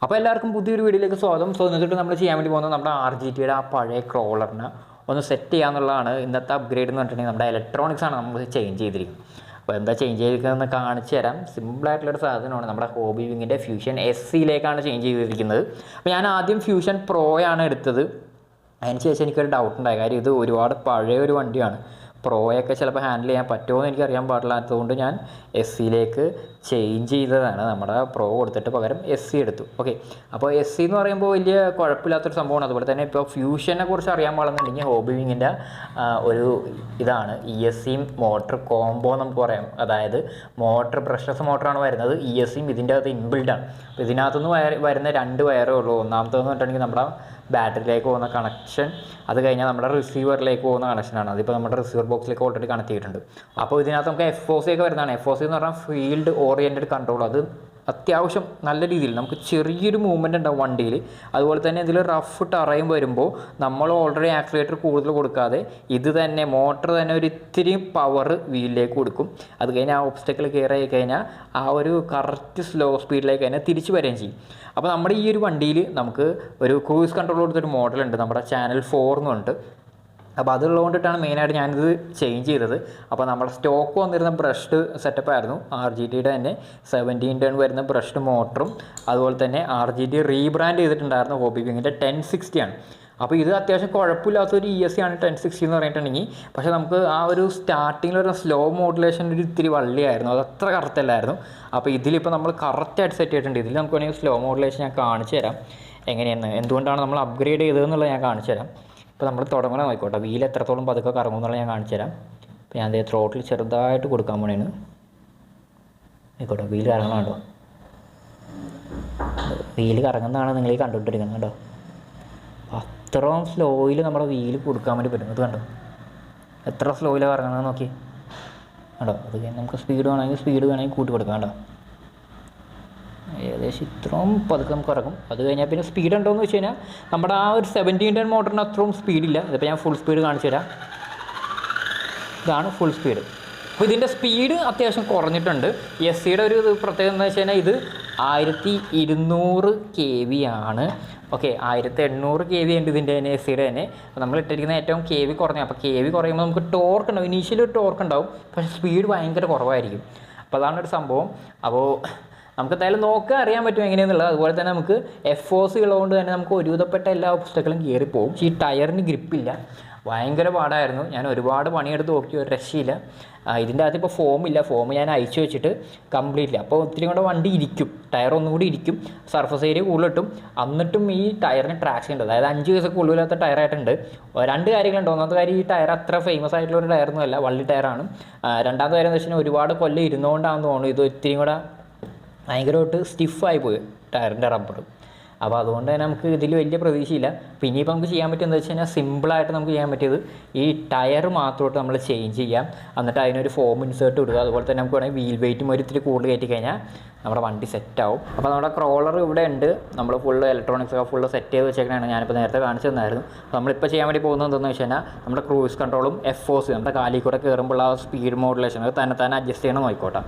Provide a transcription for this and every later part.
അപ്പോൾ എല്ലാവർക്കും പുതിയൊരു വീഡിയോയിലേക്ക് സ്വാഗതം. സോ എന്നിട്ട് നമ്മൾ ചെയ്യാൻ വേണ്ടി പോകുന്നത് നമ്മുടെ RGTയുടെ ആ പഴയ ക്രോളറിനെ ഒന്ന് സെറ്റ് ചെയ്യാന്നുള്ളതാണ് ഇന്നത്തെ അപ്ഗ്രേഡ് എന്ന് പറഞ്ഞിട്ടുണ്ടെങ്കിൽ നമ്മുടെ ഇലക്ട്രോണിക്സ് ആണ് നമ്മൾ ചേഞ്ച് ചെയ്തിരിക്കുന്നത്. അപ്പോൾ എന്താ ചേഞ്ച് ചെയ്തിരിക്കുന്നതെന്ന് കാണിച്ചു തരാം. സിമ്പിളായിട്ടുള്ളൊരു സാധനമാണ്. നമ്മുടെ ഹോബി വിങ്ങിൻ്റെ ഫ്യൂഷൻ SCയിലേക്കാണ് ചേഞ്ച് ചെയ്തിരിക്കുന്നത്. അപ്പോൾ ഞാൻ ആദ്യം ഫ്യൂഷൻ പ്രോയാണ് എടുത്തത്. അതിന് ശേഷം എനിക്കൊരു ഡൗട്ട് ഉണ്ടായി. കാര്യം ഇത് ഒരുപാട് പഴയ ഒരു വണ്ടിയാണ്. പ്രോയൊക്കെ ചിലപ്പോൾ ഹാൻഡിൽ ചെയ്യാൻ പറ്റുമോ എന്ന് എനിക്കറിയാൻ പാടില്ലാത്തതുകൊണ്ട് ഞാൻ SCയിലേക്ക് ചേഞ്ച് ചെയ്തതാണ്. നമ്മുടെ പ്രോ കൊടുത്തിട്ട് പകരം SC എടുത്തു. ഓക്കെ, അപ്പോൾ SC എന്ന് പറയുമ്പോൾ വലിയ കുഴപ്പമില്ലാത്തൊരു സംഭവമാണ്. അതുപോലെ തന്നെ ഇപ്പോൾ ഫ്യൂഷനെ കുറിച്ച് അറിയാൻ പാടുന്നുണ്ടെങ്കിൽ ഹോബി വിങ്ങിൻ്റെ ഒരു ഇതാണ് ESCയും മോട്ടർ കോംബോ നമുക്ക് പറയാം. അതായത് മോട്ടർ ബ്രഷ്ലെസ് മോട്ടറാണ് വരുന്നത്. ESCയും ഇതിൻ്റെ അകത്ത് ഇൻബിൽഡാണ്. അപ്പോൾ ഇതിനകത്തുനിന്ന് വരുന്ന രണ്ട് വയറേ ഉള്ളൂ. ഒന്നാമത്തേന്ന് പറഞ്ഞിട്ടുണ്ടെങ്കിൽ നമ്മുടെ ബാറ്ററിയിലേക്ക് പോകുന്ന കണക്ഷൻ, അത് കഴിഞ്ഞാൽ നമ്മുടെ റിസീവറിലേക്ക് പോകുന്ന കണക്ഷനാണ്. അതിപ്പോൾ നമ്മുടെ റിസീവർ ബോക്സിലേക്ക് ഓൾറെഡി കണക്ട് ചെയ്തിട്ടുണ്ട്. അപ്പോൾ ഇതിനകത്ത് നമുക്ക് FOC ഒക്കെ വരുന്നതാണ്. FOC എന്ന് പറഞ്ഞാൽ ഫീൽഡ് ഓറിയൻറ്റഡ് കൺട്രോൾ. അത് അത്യാവശ്യം നല്ല രീതിയിൽ നമുക്ക് ചെറിയൊരു മൂവ്മെൻറ്റ് ഉണ്ടാവും വണ്ടിയിൽ. അതുപോലെ തന്നെ ഇതിൽ റഫ് ടറയും വരുമ്പോൾ നമ്മൾ ഓൾറെഡി ആക്സിലേറ്റർ കൂടുതൽ കൊടുക്കാതെ ഇത് തന്നെ മോട്ടർ തന്നെ ഒരു ഇത്തിരി പവർ വീലിലേക്ക് കൊടുക്കും. അത് കഴിഞ്ഞാൽ ആ ഒബ്സ്റ്റക്കിൾ കയറി ആയി കഴിഞ്ഞാൽ ആ ഒരു കറക്റ്റ് സ്ലോ സ്പീഡിലേക്ക് തന്നെ തിരിച്ചു വരികയും ചെയ്യും. അപ്പോൾ നമ്മുടെ ഈ ഒരു വണ്ടിയിൽ നമുക്ക് ഒരു ക്രൂയിസ് കൺട്രോൾ കൊടുത്തൊരു മോഡലുണ്ട്, നമ്മുടെ ചാനൽ 4 എന്നുണ്ട്. അപ്പോൾ അതുള്ളതുകൊണ്ടിട്ടാണ് മെയിനായിട്ട് ഞാനിത് ചേഞ്ച് ചെയ്തത്. അപ്പോൾ നമ്മുടെ സ്റ്റോക്ക് വന്നിരുന്ന ബ്രഷ്ഡ് സെറ്റപ്പ് ആയിരുന്നു. RGTയുടെ തന്നെ 17 ടേൺ വരുന്ന ബ്രഷ്ഡ് മോട്ടറും അതുപോലെ തന്നെ RGT റീബ്രാൻഡ് ചെയ്തിട്ടുണ്ടായിരുന്നു ഹോബി വിങ്ങിൻ്റെ 1060 ആണ്. അപ്പോൾ ഇത് അത്യാവശ്യം കുഴപ്പമില്ലാത്തൊരു ESC ആണ് 1060 എന്ന് പറഞ്ഞിട്ടുണ്ടെങ്കിൽ. പക്ഷേ നമുക്ക് ആ ഒരു സ്റ്റാർട്ടിങ്ങിൽ ഒരു സ്ലോ മോഡുലേഷൻ ഒരു ഇത്തിരി വള്ളിയായിരുന്നു, അത് അത്ര കറക്റ്റ് അല്ലായിരുന്നു. അപ്പോൾ ഇതിലിപ്പോൾ നമ്മൾ കറക്റ്റായിട്ട് സെറ്റ് ചെയ്തിട്ടുണ്ട്. ഇതിൽ നമുക്ക് വേണമെങ്കിൽ സ്ലോ മോഡുലേഷൻ ഞാൻ കാണിച്ചു തരാം എങ്ങനെയാണ്, എന്തുകൊണ്ടാണ് നമ്മൾ അപ്ഗ്രേഡ് ചെയ്തതെന്നുള്ളത് ഞാൻ കാണിച്ചു തരാം. ഇപ്പോൾ നമ്മൾ തുടങ്ങണം നോക്കിക്കോട്ടെ, വീൽ എത്രത്തോളം പതുക്കെ കറങ്ങും എന്നുള്ളത് ഞാൻ കാണിച്ചു തരാം. അപ്പോൾ ഞാൻ അതേ ത്രോട്ടിൽ ചെറുതായിട്ട് കൊടുക്കാൻ പോണേണ്. ആയിക്കോട്ടെ, വീൽ കറങ്ങണം കേട്ടോ. വീൽ കറങ്ങുന്നതാണ് നിങ്ങൾ ഈ കണ്ടുകൊണ്ടിരിക്കുന്നത് കേട്ടോ. അത്രയും സ്ലോയിൽ നമ്മുടെ വീല് കൊടുക്കാൻ വേണ്ടി പറ്റും. അത് കണ്ടോ എത്ര സ്ലോയിലാണ് കറങ്ങുന്നത് നോക്കി കേട്ടോ. അത് കഴിഞ്ഞ് നമുക്ക് സ്പീഡ് വേണമെങ്കിൽ കൂട്ടി കൊടുക്കാം കേട്ടോ. ഏകദേശം ഇത്രയും പതുക്കെ നമുക്ക് ഇറങ്ങും. അത് കഴിഞ്ഞാൽ പിന്നെ സ്പീഡ് ഉണ്ടോയെന്ന് വെച്ച് കഴിഞ്ഞാൽ നമ്മുടെ ആ ഒരു 17 ടൺ മോട്ടറിന് അത്രയും സ്പീഡില്ല. ഇതിപ്പോൾ ഞാൻ ഫുൾ സ്പീഡ് കാണിച്ചു തരാം. ഇതാണ് ഫുൾ സ്പീഡ്. അപ്പോൾ ഇതിൻ്റെ സ്പീഡ് അത്യാവശ്യം കുറഞ്ഞിട്ടുണ്ട്. SCയുടെ ഒരു പ്രത്യേകത എന്ന് വെച്ച് കഴിഞ്ഞാൽ ഇത് 1200 kV ആണ്. ഓക്കെ, 1800 kV ഉണ്ട് ഇതിൻ്റെ തന്നെ SCയുടെ തന്നെ. അപ്പോൾ നമ്മൾ ഇട്ടിരിക്കുന്ന ഏറ്റവും kV കുറഞ്ഞ. അപ്പോൾ kV കുറയുമ്പോൾ നമുക്ക് ടോർക്ക് ഉണ്ടാവും, ഇനീഷ്യലി ഒരു ടോർക്ക് ഉണ്ടാവും, പക്ഷേ സ്പീഡ് ഭയങ്കര കുറവായിരിക്കും. അപ്പോൾ അതാണ് ഒരു സംഭവം. അപ്പോൾ നമുക്ക് എന്തായാലും നോക്കാൻ അറിയാൻ പറ്റും എങ്ങനെയാണെന്നുള്ളത്. അതുപോലെ തന്നെ നമുക്ക് FOC ഉള്ളതുകൊണ്ട് തന്നെ നമുക്ക് ഒരുവിധപ്പെട്ട എല്ലാ ഒബ്സ്റ്റക്കിളും കയറിപ്പോവും. ഈ ടയറിന് ഗ്രിപ്പില്ല, ഭയങ്കര പാടായിരുന്നു. ഞാൻ ഒരുപാട് പണിയെടുത്ത് നോക്കി, ഒരു രക്ഷയില്ല. ഇതിൻ്റെ അകത്ത് ഇപ്പോൾ ഫോം ഞാൻ അയച്ചു വെച്ചിട്ട് കംപ്ലീറ്റ്ലി. അപ്പോൾ ഒത്തിരി കൂടെ വണ്ടി ഇരിക്കും, ടയർ ഒന്നും കൂടി ഇരിക്കും, സർഫസ് ഏരിയ കൂടുതലിട്ടും. എന്നിട്ടും ഈ ടയറിന് ട്രാക്ഷൻ ഉണ്ട്. അതായത് 5 ദിവസമൊക്കെ ഉള്ളിലാത്ത ടയറായിട്ടുണ്ട്. രണ്ട് കാര്യങ്ങളുണ്ട്. ഒന്നാമത്തെ കാര്യം, ഈ ടയർ അത്ര ഫേമസ് ആയിട്ടുള്ള ഒരു ടയറൊന്നും അല്ല, വള്ളി ടയറാണ്. രണ്ടാമത്തെ കാര്യം എന്ന് വെച്ച് കഴിഞ്ഞാൽ ഒരുപാട് കൊല്ലം ഇരുന്നുകൊണ്ടാണെന്ന് തോന്നുന്നു ഇത് ഇത്തിരി കൂടെ ഭയങ്കരമായിട്ട് സ്റ്റിഫായി പോയി ടയറിൻ്റെ റബ്ബർ. അപ്പോൾ അതുകൊണ്ട് തന്നെ നമുക്ക് ഇതിൽ വലിയ പ്രതീക്ഷയില്ല. പിന്നെ ഇനിയിപ്പോൾ നമുക്ക് ചെയ്യാൻ പറ്റുന്നത് വെച്ച് കഴിഞ്ഞാൽ സിമ്പിളായിട്ട് നമുക്ക് ചെയ്യാൻ പറ്റിയത് ഈ ടയർ മാത്രമായിട്ട് നമ്മൾ ചേഞ്ച് ചെയ്യാം. എന്നിട്ട് അതിനൊരു ഫോം ഇൻസേർട്ട് ഇടുക. അതുപോലെ തന്നെ നമുക്ക് വേണമെങ്കിൽ വീൽ വെയിറ്റും ഒരു ഇത്തിരി കൂടുതൽ കയറ്റി കഴിഞ്ഞാൽ നമ്മുടെ വണ്ടി സെറ്റാവും. അപ്പോൾ നമ്മുടെ ക്രോളർ ഇവിടെ ഉണ്ട്. നമ്മൾ ഫുള്ള് ഇലക്ട്രോണിക്സ് ഒക്കെ ഫുള്ള് സെറ്റ് ചെയ്ത് വെച്ചേക്കണതാണ്. ഞാനിപ്പോൾ നേരത്തെ കാണിച്ചു തന്നായിരുന്നു. അപ്പോൾ നമ്മളിപ്പോൾ ചെയ്യാൻ വേണ്ടി പോകുന്നത് എന്താണെന്ന് വെച്ച് കഴിഞ്ഞാൽ നമ്മുടെ ക്രൂയിസ് കൺട്രോളും FOC നമ്മുടെ കാലിൽ കൂടെ കയറുമ്പോൾ ആ സ്പീഡ് മോഡുലേഷൻ അത് തന്നെ അഡ്ജസ്റ്റ് ചെയ്യണം നോക്കിക്കോട്ടെ.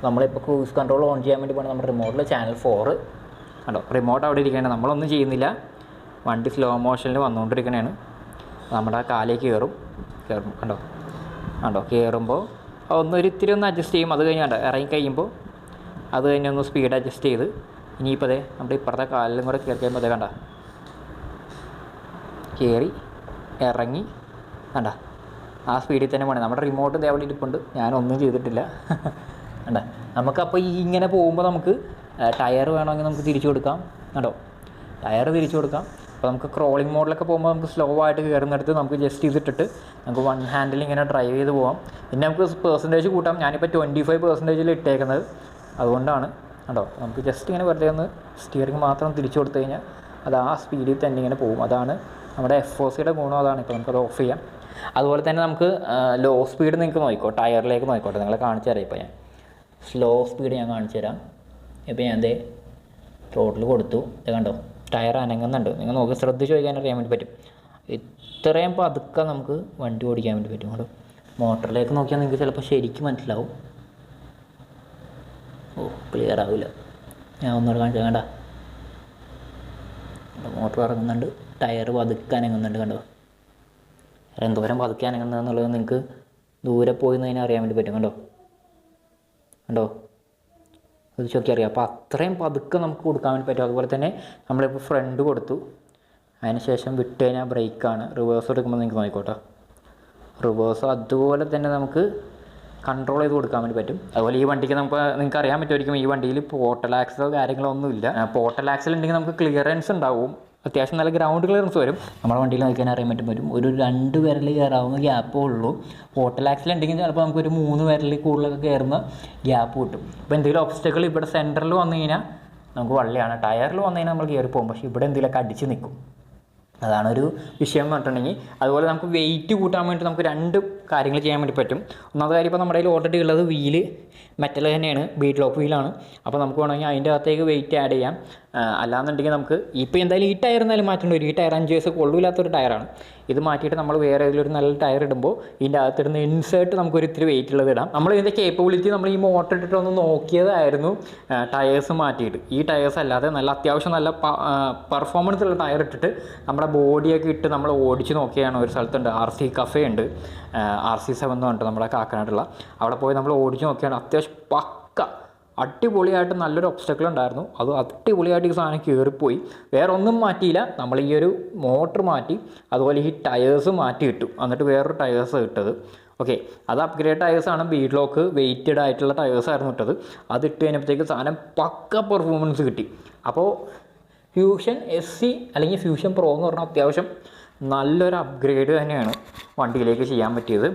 നമ്മളിപ്പോൾ ക്രൂയിസ് കൺട്രോൾ ഓൺ ചെയ്യാൻ വേണ്ടി പോകുന്നത് നമ്മുടെ റിമോട്ടിൽ ചാനൽ 4 കണ്ടോ. റിമോട്ട് അവിടെ ഇരിക്കുകയാണ്, നമ്മളൊന്നും ചെയ്യുന്നില്ല. വണ്ടി സ്ലോ മോഷനിൽ വന്നുകൊണ്ടിരിക്കണതാണ്. നമ്മുടെ കാലേക്ക് കയറും കണ്ടോ കയറുമ്പോൾ ഒന്നൊരു ഇത്തിരി ഒന്ന് അഡ്ജസ്റ്റ് ചെയ്യും. അത് കഴിഞ്ഞ് ഇറങ്ങി കഴിയുമ്പോൾ അത് കഴിഞ്ഞൊന്ന് സ്പീഡ് അഡ്ജസ്റ്റ് ചെയ്ത് ഇനിയിപ്പോൾ അതെ നമ്മുടെ ഇപ്പുറത്തെ കാലിലും കൂടെ കയറി കഴിയുമ്പോൾ അതേ കയറി ഇറങ്ങി ആ സ്പീഡിൽ തന്നെ പോകണേ. നമ്മുടെ റിമോട്ട് ഇതേ അവിടെ ഇരിപ്പുണ്ട്, ഞാനൊന്നും ചെയ്തിട്ടില്ല. നമുക്കപ്പോൾ ഇങ്ങനെ പോകുമ്പോൾ നമുക്ക് ടയർ വേണമെങ്കിൽ നമുക്ക് തിരിച്ചു കൊടുക്കാം ടയർ തിരിച്ചു കൊടുക്കാം. അപ്പോൾ നമുക്ക് ക്രോളിംഗ് മോഡിലൊക്കെ പോകുമ്പോൾ നമുക്ക് സ്ലോ ആയിട്ട് കയറുന്നിടത്ത് നമുക്ക് ജസ്റ്റ് ചെയ്തിട്ടിട്ട് നമുക്ക് വൺ ഹാൻഡിൽ ഇങ്ങനെ ഡ്രൈവ് ചെയ്ത് പോകാം. പിന്നെ നമുക്ക് പെർസെൻറ്റേജ് കൂട്ടാം. ഞാനിപ്പോൾ 25% ഇട്ടേക്കുന്നത്, അതുകൊണ്ടാണ് നമുക്ക് ജസ്റ്റ് ഇങ്ങനെ വെറുതെ ഒന്ന് സ്റ്റിയറിംഗ് മാത്രം തിരിച്ചു കൊടുത്തു കഴിഞ്ഞാൽ അത് ആ സ്പീഡിൽ തന്നെ ഇങ്ങനെ പോകും. അതാണ് നമ്മുടെ FOCയുടെ ഗുണം, അതാണ്. ഇപ്പോൾ നമുക്കത് ഓഫ് ചെയ്യാം. അതുപോലെ തന്നെ നമുക്ക് ലോ സ്പീഡ് നിങ്ങൾക്ക് നോക്കിക്കോ, ടയറിലേക്ക് നോക്കിക്കോട്ടെ, നിങ്ങളെ കാണിച്ചു തരാം. ഇപ്പോൾ ഞാൻ സ്ലോ സ്പീഡ് ഞാൻ കാണിച്ചു തരാം. ഇപ്പോൾ ഞാൻ ദേ റോഡിൽ കൊടുത്തു, ഇത് കണ്ടോ ടയർ അനങ്ങുന്നുണ്ട്. നിങ്ങൾ നോക്കി ശ്രദ്ധിച്ച് ചോദിക്കാൻ അറിയാൻ വേണ്ടി പറ്റും. ഇത്രയും പതുക്കെ നമുക്ക് വണ്ടി ഓടിക്കാൻ വേണ്ടി പറ്റും. കേട്ടോ, മോട്ടറിലേക്ക് നോക്കിയാൽ നിങ്ങൾക്ക് ചിലപ്പോൾ ശരിക്കും മനസ്സിലാവും. ക്ലിയർ ആവില്ല, ഞാൻ ഒന്നുകൂടെ കാണിച്ചാൽ മോട്ടർ ഇറങ്ങുന്നുണ്ട്, ടയർ പതുക്കെ അനങ്ങുന്നുണ്ട്. കണ്ടോ എന്തോരം പതുക്കെ അനങ്ങുന്നതെന്നുള്ളത് നിങ്ങൾക്ക് ദൂരെ പോയി നിന്ന് അറിയാൻ വേണ്ടി പറ്റും. കണ്ടോ കണ്ടോ അത് ചോക്കി അറിയാം. അപ്പോൾ അത്രയും പതുക്കെ നമുക്ക് കൊടുക്കാൻ വേണ്ടി പറ്റും. അതുപോലെ തന്നെ നമ്മളിപ്പോൾ ഫ്രണ്ട് കൊടുത്തു, അതിന് ശേഷം വിട്ട് കഴിഞ്ഞാൽ ബ്രേക്കാണ്. റിവേഴ്സ് എടുക്കുമ്പോൾ നിങ്ങൾക്ക് നോക്കിക്കോട്ടോ, റിവേഴ്സ് അതുപോലെ തന്നെ നമുക്ക് കൺട്രോൾ ചെയ്ത് കൊടുക്കാൻ വേണ്ടി പറ്റും. അതുപോലെ ഈ വണ്ടിക്ക് നിങ്ങൾക്ക് അറിയാൻ പറ്റുമായിരിക്കും, ഈ വണ്ടിയിൽ പോർട്ടൽ ആക്സലോ കാര്യങ്ങളോ ഒന്നുമില്ല. പോർട്ടൽ ആക്സൽ ഉണ്ടെങ്കിൽ നമുക്ക് ക്ലിയറൻസ് ഉണ്ടാവും, അത്യാവശ്യം നല്ല ഗ്രൗണ്ട് ക്ലിയറൻസ് വരും. നമ്മുടെ വണ്ടിയിൽ നോക്കിയാൽ അറിയാൻ പറ്റും ഒരു 2 വിരൽ കയറാവുന്ന ഗ്യാപ്പേ ഉള്ളൂ. പോർട്ടൽ ആക്സൽ ഉണ്ടെങ്കിൽ ചിലപ്പോൾ നമുക്കൊരു 3 വിരൽ കൂടുതലൊക്കെ കയറുന്ന ഗ്യാപ്പ് കിട്ടും. ഇപ്പോൾ എന്തെങ്കിലും ഒബ്സ്റ്റക്കിൾ ഇവിടെ സെൻറ്ററിൽ വന്നു കഴിഞ്ഞാൽ നമുക്ക് വള്ളിയാണ്, ടയറിൽ വന്നു കഴിഞ്ഞാൽ നമ്മൾ കയറി പോകും. പക്ഷേ ഇവിടെ എന്തെങ്കിലുമൊക്കെ അടിച്ച് നിൽക്കും, അതാണൊരു വിഷയം എന്ന് പറഞ്ഞിട്ടുണ്ടെങ്കിൽ. അതുപോലെ നമുക്ക് വെയിറ്റ് കൂട്ടാൻ വേണ്ടി നമുക്ക് 2 കാര്യങ്ങൾ ചെയ്യാൻ വേണ്ടി പറ്റും. ഒന്നാമത്തെ കാര്യം, ഇപ്പോൾ നമ്മുടെ കയ്യിൽ ഓൾറെഡി ഉള്ളത് വീല് മെറ്റൽ തന്നെയാണ്, ബീറ്റ് ലോക്ക് വീലാണ്. അപ്പോൾ നമുക്ക് വേണമെങ്കിൽ അതിൻ്റെ അകത്തേക്ക് വെയിറ്റ് ആഡ് ചെയ്യാം. അല്ലാന്നുണ്ടെങ്കിൽ നമുക്ക് ഇപ്പോൾ എന്തായാലും ഈ ടയർ എന്തായാലും മാറ്റേണ്ടി വരും. ഈ ടയർ 5 വയസ്സ് കൊള്ളില്ലാത്തൊരു ടയറാണ്. ഇത് മാറ്റിയിട്ട് നമ്മൾ വേറെ ഏതെങ്കിലും ഒരു നല്ല ടയർ ഇടുമ്പോൾ ഇതിൻ്റെ അകത്തിടുന്ന ഇൻസേർട്ട് നമുക്കൊരു ഇത്തിരി വെയിറ്റ് ഉള്ളത് ഇടാം. നമ്മൾ ഇതിൻ്റെ കേപ്പബിലിറ്റി നമ്മൾ ഈ മോട്ടർ ഇട്ടിട്ട് ഒന്ന് നോക്കിയതായിരുന്നു ടയേഴ്സ് മാറ്റിയിട്ട്. ഈ ടയേഴ്സ് അല്ലാതെ നല്ല അത്യാവശ്യം നല്ല പെർഫോമൻസ് ഉള്ള ടയർ ഇട്ടിട്ട് നമ്മുടെ ബോഡിയൊക്കെ ഇട്ട് നമ്മൾ ഓടിച്ച് നോക്കിയാണ്. ഒരു സ്ഥലത്തുണ്ട്, RC കഫേ ഉണ്ട്, RC7 എന്ന് പറഞ്ഞിട്ട് നമ്മുടെ കാക്കനാടുള്ള. അവിടെ പോയി നമ്മൾ ഓടിച്ച് നോക്കിയാണ്. അത്യാവശ്യം പക്ക അടിപൊളിയായിട്ട് നല്ലൊരു ഒബ്സ്റ്റക്കിൾ ഉണ്ടായിരുന്നു. അത് അടിപൊളിയായിട്ട് ഈ സാധനം കയറിപ്പോയി. വേറെ ഒന്നും മാറ്റിയില്ല, നമ്മൾ ഈ ഒരു മോട്ടർ മാറ്റി, അതുപോലെ ഈ ടയേഴ്സ് മാറ്റി ഇട്ടു, എന്നിട്ട് വേറൊരു ടയേഴ്സ് ഇട്ടത്. ഓക്കെ, അത് അപ്ഗ്രേഡ് ടയേഴ്സാണ്, ബീഡ് ലോക്ക് വെയ്റ്റഡ് ആയിട്ടുള്ള ടയേഴ്സായിരുന്നു ഇട്ടത്. അത് ഇട്ട് കഴിഞ്ഞപ്പോഴത്തേക്ക് സാധനം പക്ക പെർഫോമൻസ് കിട്ടി. അപ്പോൾ ഫ്യൂഷൻ SC അല്ലെങ്കിൽ ഫ്യൂഷൻ പ്രോ എന്ന് പറഞ്ഞാൽ അത്യാവശ്യം നല്ലൊരു അപ്ഗ്രേഡ് തന്നെയാണ് വണ്ടിയിലേക്ക് ചെയ്യാൻ പറ്റിയത്.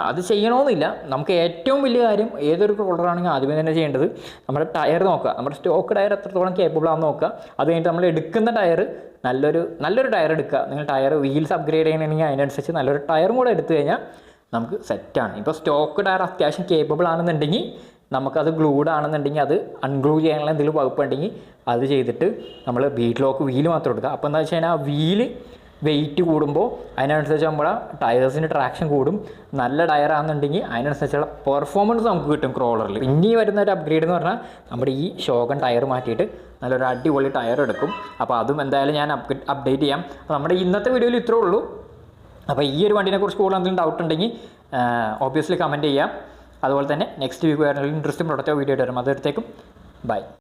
അത് ചെയ്യണമെന്നില്ല, നമുക്ക് ഏറ്റവും വലിയ കാര്യം ഏതൊരു ക്രോളറാണെങ്കിൽ ആദ്യമേ തന്നെ ചെയ്യേണ്ടത് നമ്മുടെ ടയർ നോക്കുക. നമ്മുടെ സ്റ്റോക്ക് ടയർ എത്രത്തോളം കേപ്പബിൾ ആണെന്ന് നോക്കുക. അത് കഴിഞ്ഞിട്ട് നമ്മൾ എടുക്കുന്ന ടയർ നല്ലൊരു ടയർ എടുക്കുക. നിങ്ങൾ ടയർ വീൽസ് അപ്ഗ്രേഡ് ചെയ്യണമെങ്കിൽ അതിനനുസരിച്ച് നല്ലൊരു ടയറും കൂടെ എടുത്തു കഴിഞ്ഞാൽ നമുക്ക് സെറ്റാണ്. ഇപ്പോൾ സ്റ്റോക്ക് ടയർ അത്യാവശ്യം കേപ്പബിൾ ആണെന്നുണ്ടെങ്കിൽ നമുക്കത് ഗ്ലൂഡ് ആണെന്നുണ്ടെങ്കിൽ അത് അൺഗ്ലൂ ചെയ്യാനുള്ള എന്തെങ്കിലും വകുപ്പുണ്ടെങ്കിൽ അത് ചെയ്തിട്ട് നമ്മൾ ബീറ്റ് ലോക്ക് വീല് മാത്രം എടുക്കുക. അപ്പോൾ എന്താ വെച്ച് കഴിഞ്ഞാൽ ആ വീല് വെയിറ്റ് കൂടുമ്പോൾ അതിനനുസരിച്ച് നമ്മുടെ ടയേഴ്സിൻ്റെ ട്രാക്ഷൻ കൂടും. നല്ല ടയറാണെന്നുണ്ടെങ്കിൽ അതിനനുസരിച്ചുള്ള പെർഫോമൻസ് നമുക്ക് കിട്ടും ക്രോളറിൽ. ഇനി വരുന്ന ഒരു അപ്ഗ്രേഡ് എന്ന് പറഞ്ഞാൽ നമ്മുടെ ഈ ഷോഗൺ ടയർ മാറ്റിയിട്ട് നല്ലൊരു അടിപൊളി ടയർ എടുക്കും. അപ്പോൾ അതും എന്തായാലും ഞാൻ അപ്ഡേറ്റ് ചെയ്യാം. അപ്പോൾ നമ്മുടെ ഇന്നത്തെ വീഡിയോയിൽ ഇത്രേ ഉള്ളൂ. അപ്പോൾ ഈ ഒരു വണ്ടിനെ കുറിച്ച് കൂടുതൽ എന്തെങ്കിലും ഡൗട്ട് ഉണ്ടെങ്കിൽ ഓബ്വിയസ്ലി കമൻറ്റ് ചെയ്യാം. അതുപോലെ തന്നെ നെക്സ്റ്റ് വീക്ക് വേറെ ഇൻട്രസ്റ്റിംഗ് പ്രൊഡക്റ്റോ വീഡിയോ ആയിട്ട് വരും. അതെടുത്തേക്കും ബൈ.